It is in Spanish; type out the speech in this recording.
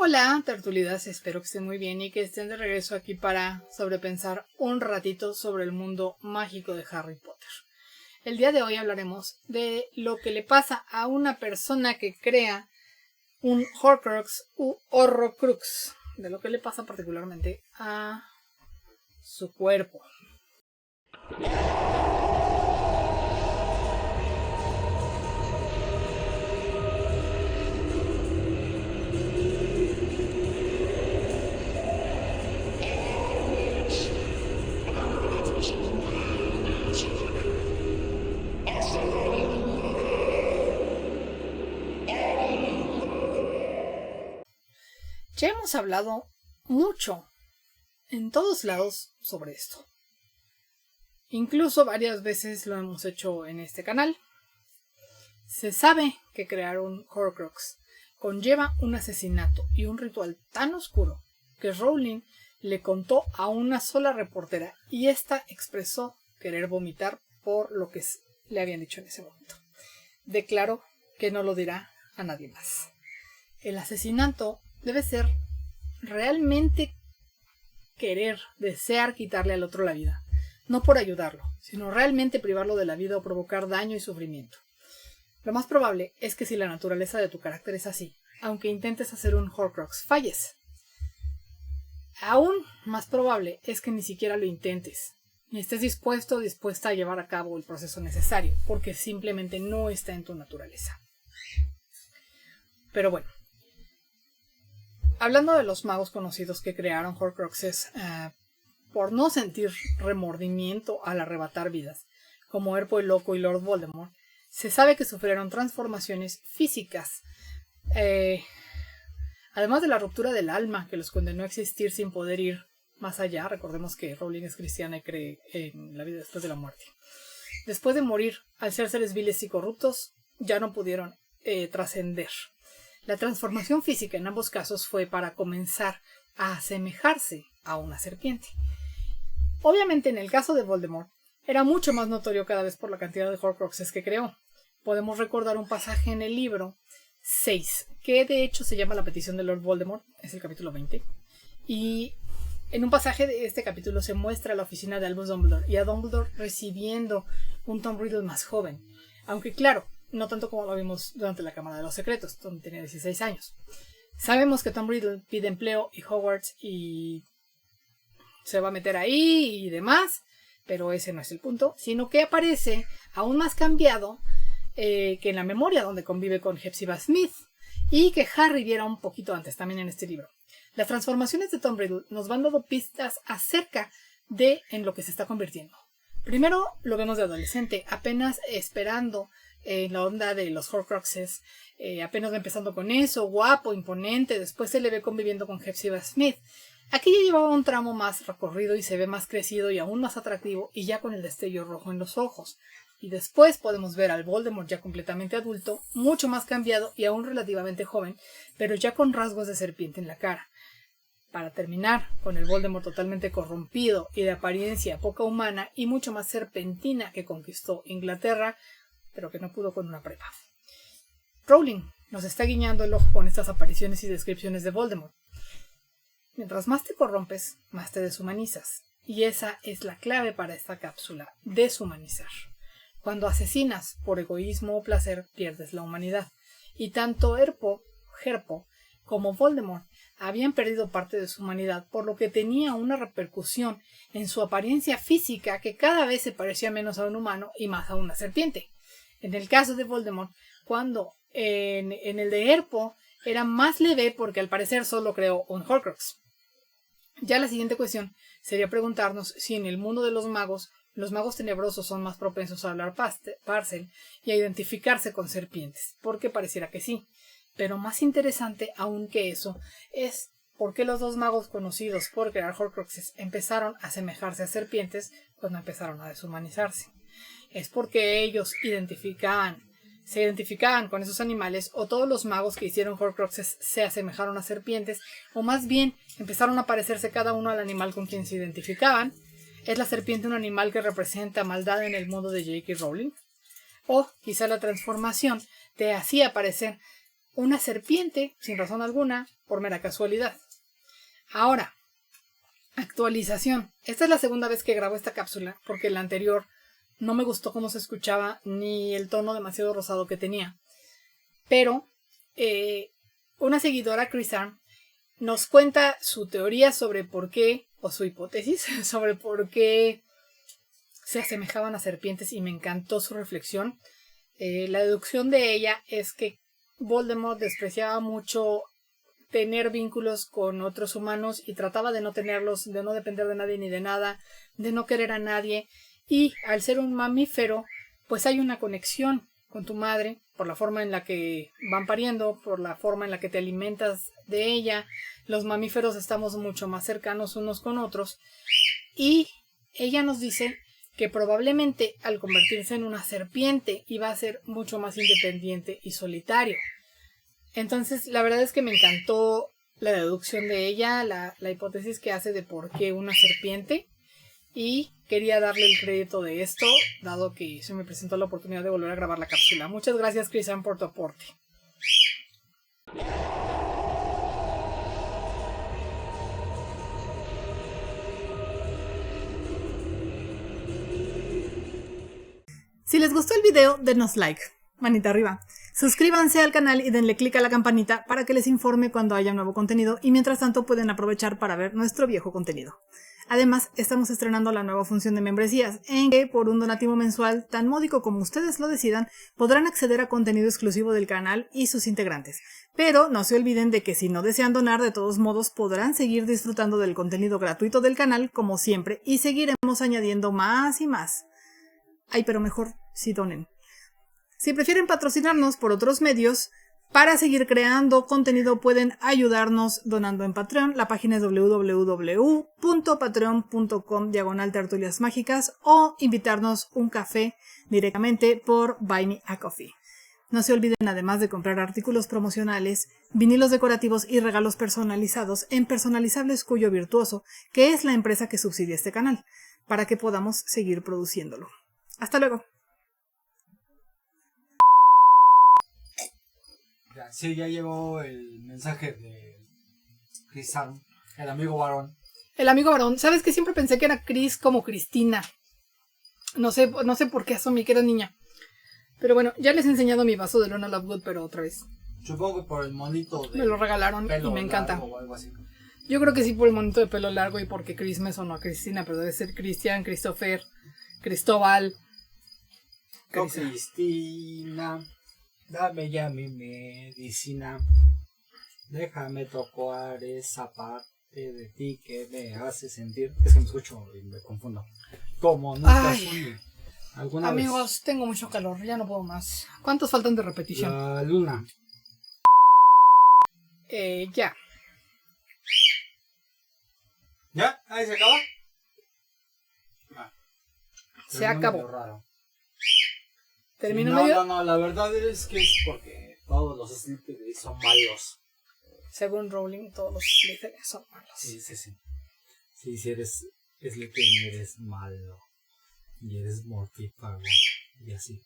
Hola, tertulidas, espero que estén muy bien y que estén de regreso aquí para sobrepensar un ratito sobre el mundo mágico de Harry Potter. El día de hoy hablaremos de lo que le pasa a una persona que crea un Horcrux u Horrocrux, de lo que le pasa particularmente a su cuerpo. Ya hemos hablado mucho en todos lados sobre esto. Incluso varias veces lo hemos hecho en este canal. Se sabe que crear un Horcrux conlleva un asesinato y un ritual tan oscuro que Rowling le contó a una sola reportera y ésta expresó querer vomitar por lo que le habían dicho en ese momento. Declaró que no lo dirá a nadie más. El asesinato debe ser realmente desear quitarle al otro la vida, no por ayudarlo, sino realmente privarlo de la vida o provocar daño y sufrimiento. Lo más probable es que si la naturaleza de tu carácter es así, aunque intentes hacer un Horcrux, falles. Aún más probable es que ni siquiera lo intentes, ni estés dispuesto o dispuesta a llevar a cabo el proceso necesario, porque simplemente no está en tu naturaleza. Pero bueno, hablando de los magos conocidos que crearon Horcruxes por no sentir remordimiento al arrebatar vidas, como Herpo el Loco y Lord Voldemort, se sabe que sufrieron transformaciones físicas, además de la ruptura del alma que los condenó a existir sin poder ir más allá. Recordemos que Rowling es cristiana y cree en la vida después de la muerte. Después de morir, al ser seres viles y corruptos, ya no pudieron trascender. La transformación física en ambos casos fue para comenzar a asemejarse a una serpiente. Obviamente en el caso de Voldemort, era mucho más notorio cada vez por la cantidad de Horcruxes que creó. Podemos recordar un pasaje en el libro 6, que de hecho se llama La petición de Lord Voldemort, es el capítulo 20, y en un pasaje de este capítulo se muestra la oficina de Albus Dumbledore y a Dumbledore recibiendo un Tom Riddle más joven, aunque claro, no tanto como lo vimos durante la Cámara de los Secretos, donde tenía 16 años. Sabemos que Tom Riddle pide empleo y Hogwarts y se va a meter ahí y demás, pero ese no es el punto, sino que aparece aún más cambiado que en la memoria donde convive con Hepzibah Smith y que Harry viera un poquito antes también en este libro. Las transformaciones de Tom Riddle nos van dando pistas acerca de en lo que se está convirtiendo. Primero lo vemos de adolescente, apenas esperando la onda de los Horcruxes, apenas empezando con eso, guapo, imponente. Después se le ve conviviendo con Hepzibah Smith. Aquí ya llevaba un tramo más recorrido y se ve más crecido y aún más atractivo y ya con el destello rojo en los ojos. Y después podemos ver al Voldemort ya completamente adulto, mucho más cambiado y aún relativamente joven, pero ya con rasgos de serpiente en la cara. Para terminar con el Voldemort totalmente corrompido y de apariencia poca humana y mucho más serpentina que conquistó Inglaterra, pero que no pudo con una prepa. Rowling nos está guiñando el ojo con estas apariciones y descripciones de Voldemort. Mientras más te corrompes, más te deshumanizas. Y esa es la clave para esta cápsula, deshumanizar. Cuando asesinas por egoísmo o placer, pierdes la humanidad. Y tanto Herpo como Voldemort habían perdido parte de su humanidad, por lo que tenía una repercusión en su apariencia física que cada vez se parecía menos a un humano y más a una serpiente. En el caso de Voldemort, cuando en el de Herpo era más leve porque al parecer solo creó un Horcrux. Ya la siguiente cuestión sería preguntarnos si en el mundo de los magos tenebrosos son más propensos a hablar Parcel y a identificarse con serpientes, porque pareciera que sí. Pero más interesante aún que eso es por qué los dos magos conocidos por crear Horcruxes empezaron a asemejarse a serpientes cuando empezaron a deshumanizarse. Es porque ellos se identificaban con esos animales, o todos los magos que hicieron Horcruxes se asemejaron a serpientes, o más bien empezaron a parecerse cada uno al animal con quien se identificaban. ¿Es la serpiente un animal que representa maldad en el mundo de J.K. Rowling? O quizá la transformación te hacía parecer una serpiente, sin razón alguna, por mera casualidad. Ahora, actualización. Esta es la segunda vez que grabo esta cápsula, porque la anterior no me gustó cómo se escuchaba ni el tono demasiado rosado que tenía. Pero una seguidora, Chris Arm, nos cuenta su teoría sobre por qué, o su hipótesis, sobre por qué se asemejaban a serpientes, y me encantó su reflexión. La deducción de ella es que Voldemort despreciaba mucho tener vínculos con otros humanos y trataba de no tenerlos, de no depender de nadie ni de nada, de no querer a nadie, y al ser un mamífero, pues hay una conexión con tu madre por la forma en la que van pariendo, por la forma en la que te alimentas de ella. Los mamíferos estamos mucho más cercanos unos con otros, y ella nos dice que probablemente al convertirse en una serpiente iba a ser mucho más independiente y solitario. Entonces, la verdad es que me encantó la deducción de ella, la hipótesis que hace de por qué una serpiente, y quería darle el crédito de esto, dado que se me presentó la oportunidad de volver a grabar la cápsula. Muchas gracias, Cristian, por tu aporte. Si les gustó el video, denos like, manita arriba. Suscríbanse al canal y denle click a la campanita para que les informe cuando haya nuevo contenido, y mientras tanto pueden aprovechar para ver nuestro viejo contenido. Además, estamos estrenando la nueva función de membresías, en que por un donativo mensual tan módico como ustedes lo decidan, podrán acceder a contenido exclusivo del canal y sus integrantes. Pero no se olviden de que si no desean donar, de todos modos podrán seguir disfrutando del contenido gratuito del canal como siempre, y seguiremos añadiendo más y más. Ay, pero mejor si donen. Si prefieren patrocinarnos por otros medios, para seguir creando contenido pueden ayudarnos donando en Patreon. La página es www.patreon.com/tertuliasmágicas, o invitarnos un café directamente por Buy Me a Coffee. No se olviden, además de comprar artículos promocionales, vinilos decorativos y regalos personalizados en Personalizables Cuyo Virtuoso, que es la empresa que subsidia este canal, para que podamos seguir produciéndolo. Hasta luego. Sí, ya llegó el mensaje de Chris Arm, el amigo varón. El amigo varón. ¿Sabes que siempre pensé que era Chris como Cristina? No sé por qué asumí que era niña. Pero bueno, ya les he enseñado mi vaso de Luna Lovegood, pero otra vez. Supongo que por el monito de... Me lo regalaron y me encanta. O algo así. Yo creo que sí por el monito de pelo largo y porque Chris me sonó a Cristina, pero debe ser Cristian, Christopher, Cristóbal. Cristina, dame ya mi medicina. Déjame tocar esa parte de ti que me hace sentir. Es que me escucho y me confundo. Como nunca soñé. Amigos, vez tengo mucho calor, ya no puedo más. ¿Cuántos faltan de repetición? La luna. Ya. ¿Ya? ¿Ahí se acaba? Se acabó. Raro. ¿Termino Sí, medio? No, la verdad es que es porque todos los Slytherin son malos. Según Rowling, todos los Slytherin son malos. Sí. Sí, si eres Slytherin eres malo. Y eres mortífago. Y así.